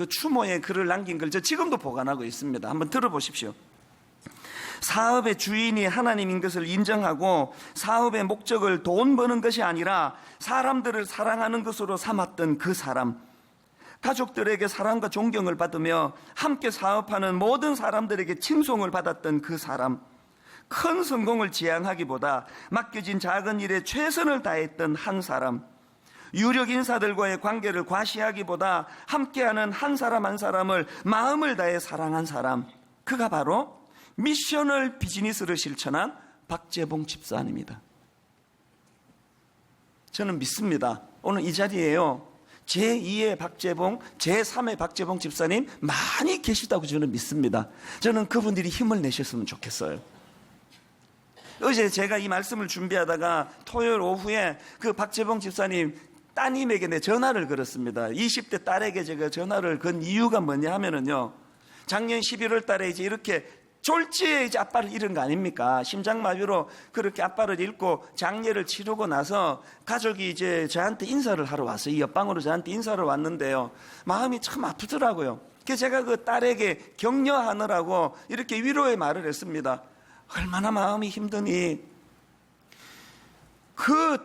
추모의 글을 남긴 걸 저 지금도 보관하고 있습니다. 한번 들어보십시오. 사업의 주인이 하나님인 것을 인정하고 사업의 목적을 돈 버는 것이 아니라 사람들을 사랑하는 것으로 삼았던 그 사람, 가족들에게 사랑과 존경을 받으며 함께 사업하는 모든 사람들에게 칭송을 받았던 그 사람, 큰 성공을 지향하기보다 맡겨진 작은 일에 최선을 다했던 한 사람, 유력 인사들과의 관계를 과시하기보다 함께하는 한 사람 한 사람을 마음을 다해 사랑한 사람, 그가 바로 미셔널 비즈니스를 실천한 박재봉 집사님입니다. 저는 믿습니다. 오늘 이 자리에요, 제2의 박재봉, 제3의 박재봉 집사님 많이 계시다고 저는 믿습니다. 저는 그분들이 힘을 내셨으면 좋겠어요. 어제 제가 이 말씀을 준비하다가 토요일 오후에 그 박재봉 집사님 따님에게 내 전화를 걸었습니다. 20대 딸에게 제가 전화를 건 이유가 뭐냐 하면은요, 작년 11월 달에 이제 이렇게 졸지에 이제 아빠를 잃은 거 아닙니까? 심장마비로 그렇게 아빠를 잃고 장례를 치르고 나서 가족이 이제 저한테 인사를 하러 왔어요. 이 옆방으로 저한테 인사를 왔는데요, 마음이 참 아프더라고요. 그래서 제가 그 딸에게 격려하느라고 이렇게 위로의 말을 했습니다. 얼마나 마음이 힘드니. 그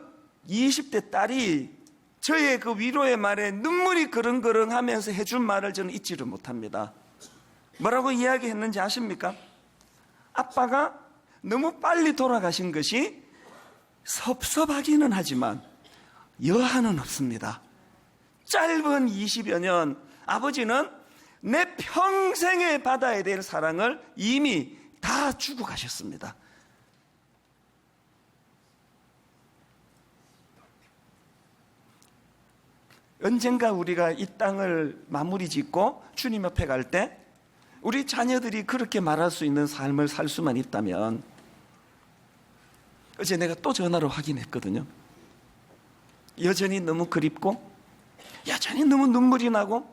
20대 딸이 저의 그 위로의 말에 눈물이 그릉그릉 하면서 해준 말을 저는 잊지를 못합니다. 뭐라고 이야기했는지 아십니까? 아빠가 너무 빨리 돌아가신 것이 섭섭하기는 하지만 여한은 없습니다. 짧은 20여 년 아버지는 내 평생에 받아야 될 사랑을 이미 다 주고 가셨습니다. 언젠가 우리가 이 땅을 마무리 짓고 주님 앞에 갈 때 우리 자녀들이 그렇게 말할 수 있는 삶을 살 수만 있다면, 어제 내가 또 전화로 확인했거든요. 여전히 너무 그립고, 여전히 너무 눈물이 나고,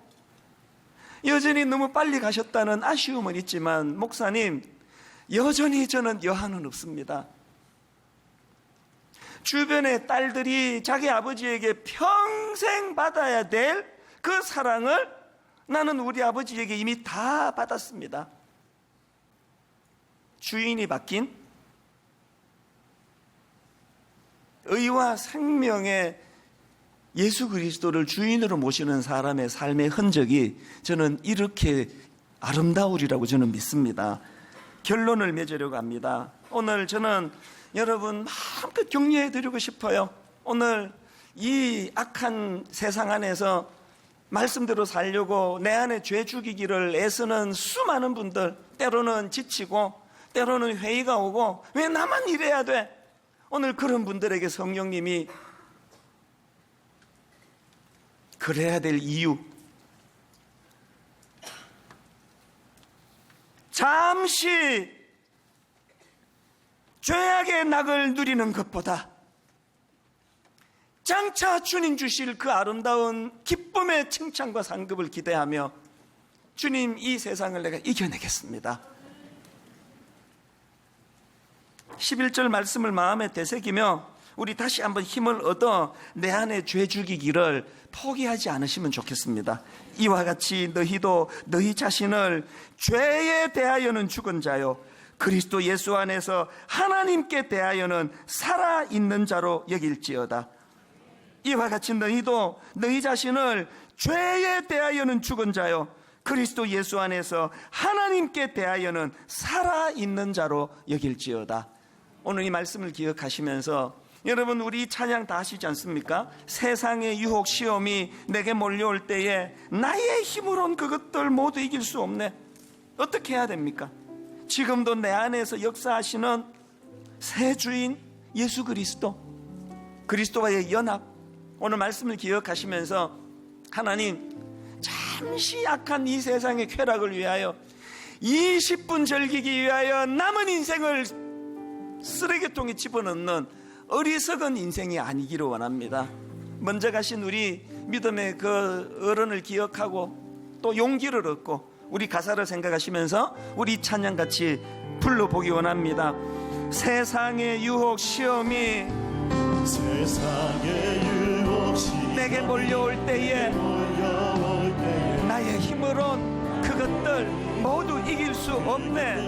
여전히 너무 빨리 가셨다는 아쉬움은 있지만, 목사님, 여전히 저는 여한은 없습니다. 주변의 딸들이 자기 아버지에게 평생 받아야 될 그 사랑을 나는 우리 아버지에게 이미 다 받았습니다. 주인이 바뀐 의와 생명의 예수 그리스도를 주인으로 모시는 사람의 삶의 흔적이 저는 이렇게 아름다우리라고 저는 믿습니다. 결론을 맺으려고 합니다. 오늘 저는 여러분 마음껏 격려해 드리고 싶어요. 오늘 이 악한 세상 안에서 말씀대로 살려고 내 안에 죄 죽이기를 애쓰는 수많은 분들, 때로는 지치고 때로는 회의가 오고 왜 나만 이래야 돼? 오늘 그런 분들에게 성령님이 그래야 될 이유, 잠시 죄악의 낙을 누리는 것보다 장차 주님 주실 그 아름다운 기쁨의 칭찬과 상급을 기대하며 주님, 이 세상을 내가 이겨내겠습니다. 11절 말씀을 마음에 되새기며 우리 다시 한번 힘을 얻어 내 안에 죄 죽이기를 포기하지 않으시면 좋겠습니다. 이와 같이 너희도 너희 자신을 죄에 대하여는 죽은 자요 그리스도 예수 안에서 하나님께 대하여는 살아있는 자로 여길지어다. 이와 같이 너희도 너희 자신을 죄에 대하여는 죽은 자요 그리스도 예수 안에서 하나님께 대하여는 살아있는 자로 여길지어다. 오늘 이 말씀을 기억하시면서 여러분, 우리 찬양 다 하시지 않습니까? 세상의 유혹 시험이 내게 몰려올 때에 나의 힘으론 그것들 모두 이길 수 없네. 어떻게 해야 됩니까? 지금도 내 안에서 역사하시는 새 주인 예수 그리스도, 그리스도와의 연합, 오늘 말씀을 기억하시면서 하나님, 잠시 약한 이 세상의 쾌락을 위하여 20분 즐기기 위하여 남은 인생을 쓰레기통에 집어넣는 어리석은 인생이 아니기를 원합니다. 먼저 가신 우리 믿음의 그 어른을 기억하고 또 용기를 얻고 우리 가사를 생각하시면서 우리 찬양같이 불러보기 원합니다. 세상의 유혹 시험이 내게 몰려올 때에 나의 힘으론 그것들 모두 이길 수 없네.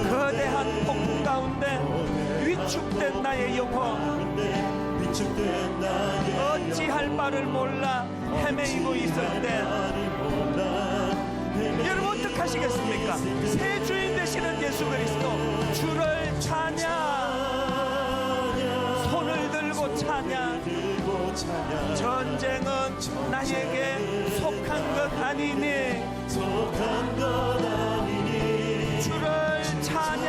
거대한 폭풍 가운데 위축된 나의 영혼, 어찌할 바를 몰라 헤매이고 있을 때 여러분 어떻게 하시겠습니까? 새 주인 되시는 예수 그리스도 주를 찬양, 손을 들고 찬양. 전쟁은 나에게 속한 것 아니니 주를 찬양,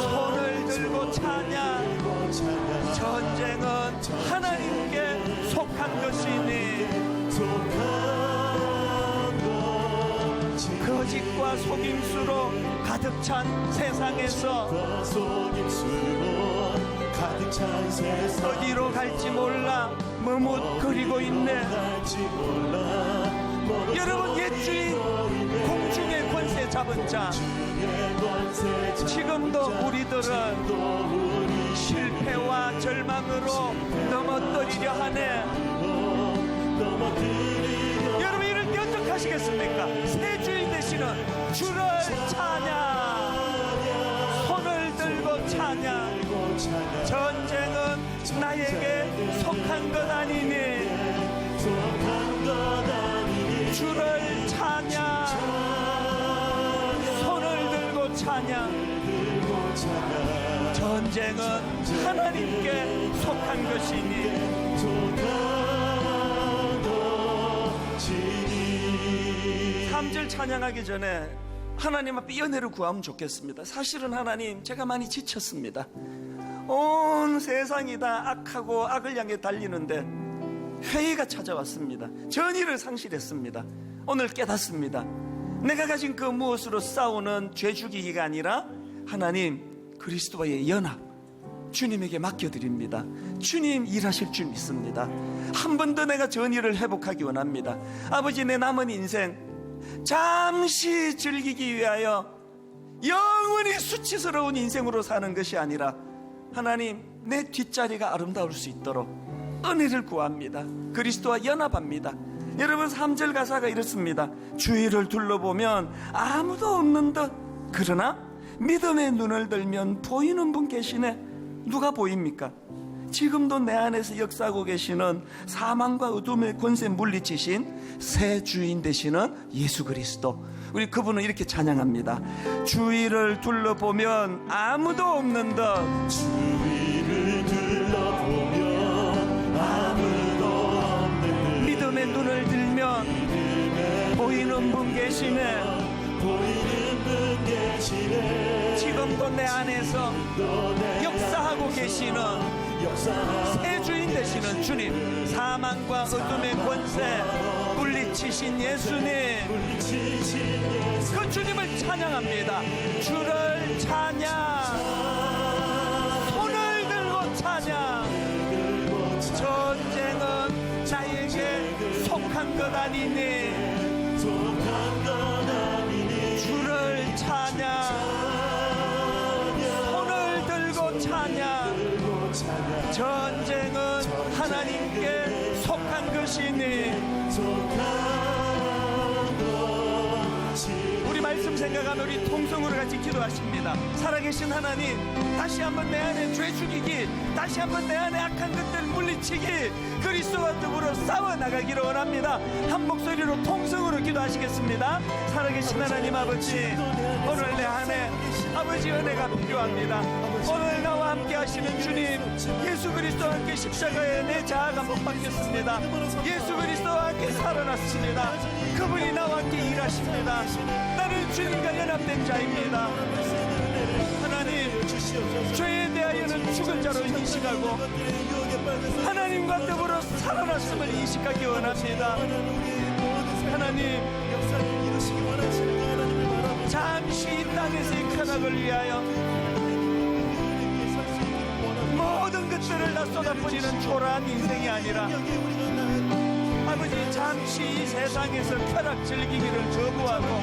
손을 들고 찬양. 전쟁은 하나님께 속한 것이니 거짓과 속임수로 가득 찬 세상에서 어디로 갈지 몰라 머뭇거리고 있네. 여러분, 옛주인 공중의 권세 잡은 자, 지금도 우리들은 실패와 절망으로 넘어뜨리려 하네. 여러분, 이럴 때 어떻게 하시겠습니까? 새 주인 되시는 주를 찬양, 손을 들고 찬양. 전쟁은 나에게 속한 것 아니니 주를 찬양, 손을 들고 찬양. 전쟁은 하나님께 속한 것이니 3절 찬양하기 전에 하나님 앞에 연애를 구하면 좋겠습니다. 사실은 하나님, 제가 많이 지쳤습니다. 온 세상이 다 악하고 악을 향해 달리는데 회의가 찾아왔습니다. 전의를 상실했습니다. 오늘 깨닫습니다. 내가 가진 그 무엇으로 싸우는 죄 죽이기가 아니라 하나님 그리스도와의 연합, 주님에게 맡겨드립니다. 주님 일하실 줄 믿습니다. 한 번 더 내가 전의를 회복하기 원합니다. 아버지, 내 남은 인생 잠시 즐기기 위하여 영원히 수치스러운 인생으로 사는 것이 아니라 하나님, 내 뒷자리가 아름다울 수 있도록 은혜를 구합니다. 그리스도와 연합합니다. 여러분, 3절 가사가 이렇습니다. 주위를 둘러보면 아무도 없는 듯, 그러나 믿음의 눈을 들면 보이는 분 계시네. 누가 보입니까? 지금도 내 안에서 역사하고 계시는 사망과 어둠의 권세 물리치신 새 주인 되시는 예수 그리스도, 우리 그분은 이렇게 찬양합니다. 주위를 둘러보면 아무도 없는 듯, 주위를 둘러보면 아무도 없는 듯, 믿음의 눈을 들면 보이는 분 계시네. 보이는 분 계시네. 지금도 내 안에서 역사하고 계시는 새 주인 되시는 주님, 사망과 어둠의 권세 물리치신 예수님, 그 주님을 찬양합니다. 주를 찬양, 손을 들고 찬양. 전쟁은 나에게 속한 것 아니니 주를 찬양, 손을 들고 찬양. 전쟁은 하나님께 속한 것이니. 우리 말씀 생각하면 우리 통성으로 같이 기도하십니다. 살아계신 하나님, 다시 한번 내 안에 죄 죽이기, 다시 한번 내 안에 악한 것들 물리치기, 그리스도와 더불어 싸워 나가기를 원합니다. 한 목소리로 통성으로 기도하시겠습니다. 살아계신 하나님 아버지, 오늘 내 안에 아버지 은혜가 필요합니다. 오늘 나와 함께 하시는 주님, 예수 그리스도와 함께 십자가에 내 자아가 못 박혔습니다. 예수 그리스도와 함께 살아났습니다. 그분이 나와 함께 일하십니다. 나는 주님과 연합된 자입니다. 하나님, 죄에 대하여는 죽은 자로 인식하고 하나님과 더불어 살아났음을 인식하기 원합니다. 하나님, 잠시 이 땅에서의 쾌락을 위하여 모든 것들을 다 쏟아버리는 초라한 인생이 아니라 아버지, 잠시 이 세상에서 쾌락 즐기기를 거부하고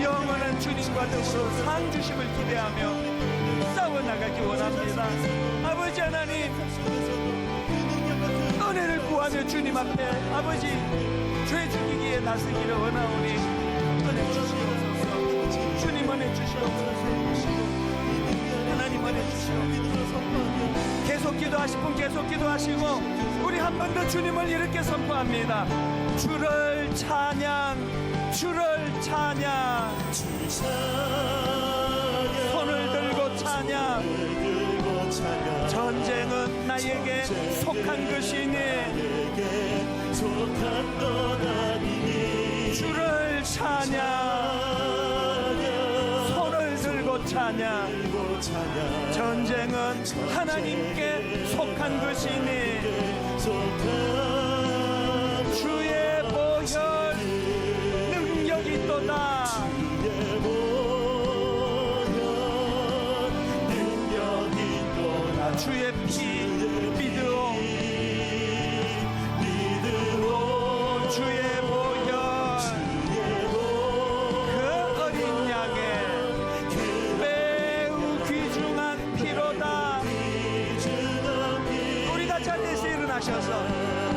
영원한 주님과 더불어 상 주심을 기대하며 싸워나가기 원합니다. 아버지 하나님, 은혜를 구하며 주님 앞에 아버지 죄 죽이기에 나서기를 원하오니 은혜 주시옵소서. 주님 은혜 주시옵소서. 하나님 은혜 주시옵소서. 계속 기도하실 분 계속 기도하시고, 우리 한 번 더 주님을 이렇게 선포합니다. 주를 찬양, 주를 찬양, 손을 들고 찬양. 전쟁은 나에게 속한 것이니 주를 찬양, 손을 들고 찬양. 전쟁은 하나님께 속한 것이니 주의 보혈 능력이 있도다. 주의 피 믿으오, 주의 보혈 그 어린 양의 매우 귀중한 피로다. 우리 다 자리에서 일어나셔서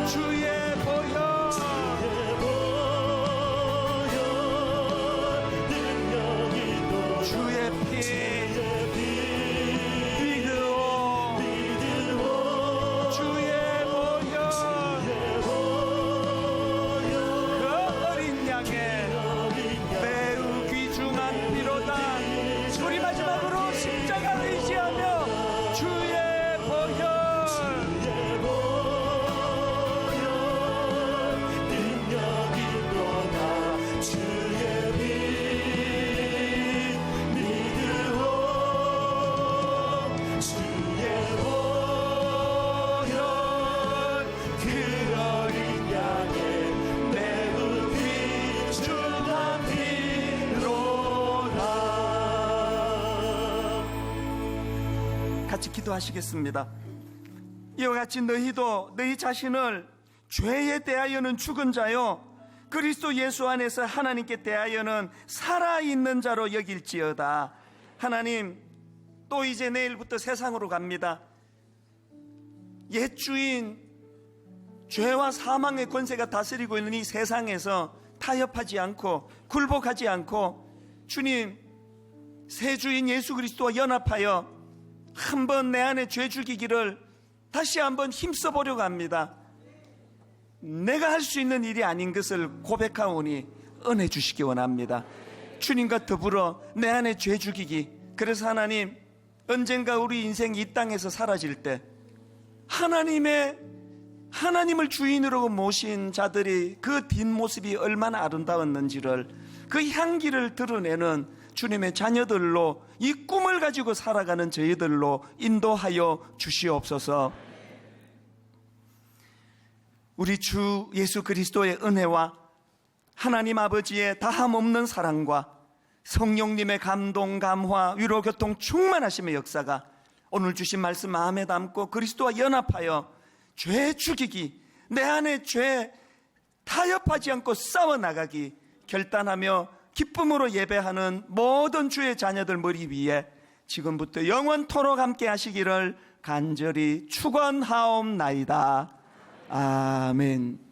주의 보혈, 주의 피 같이 기도하시겠습니다. 이와 같이 너희도 너희 자신을 죄에 대하여는 죽은 자요 그리스도 예수 안에서 하나님께 대하여는 살아있는 자로 여길지어다. 하나님, 또 이제 내일부터 세상으로 갑니다. 옛 주인 죄와 사망의 권세가 다스리고 있는 이 세상에서 타협하지 않고 굴복하지 않고 주님 새 주인 예수 그리스도와 연합하여 한번 내 안에 죄 죽이기를 다시 한번 힘써 보려고 합니다. 내가 할 수 있는 일이 아닌 것을 고백하오니 은혜 주시기 원합니다. 주님과 더불어 내 안에 죄 죽이기. 그래서 하나님, 언젠가 우리 인생이 이 땅에서 사라질 때 하나님의 하나님을 주인으로 모신 자들이 그 뒷모습이 얼마나 아름다웠는지를, 그 향기를 드러내는 주님의 자녀들로, 이 꿈을 가지고 살아가는 저희들로 인도하여 주시옵소서. 우리 주 예수 그리스도의 은혜와 하나님 아버지의 다함없는 사랑과 성령님의 감동, 감화, 위로, 교통, 충만하심의 역사가 오늘 주신 말씀 마음에 담고 그리스도와 연합하여 죄 죽이기, 내 안에 죄 타협하지 않고 싸워나가기 결단하며 기쁨으로 예배하는 모든 주의 자녀들 머리 위에 지금부터 영원토록 함께 하시기를 간절히 축원하옵나이다. 아멘.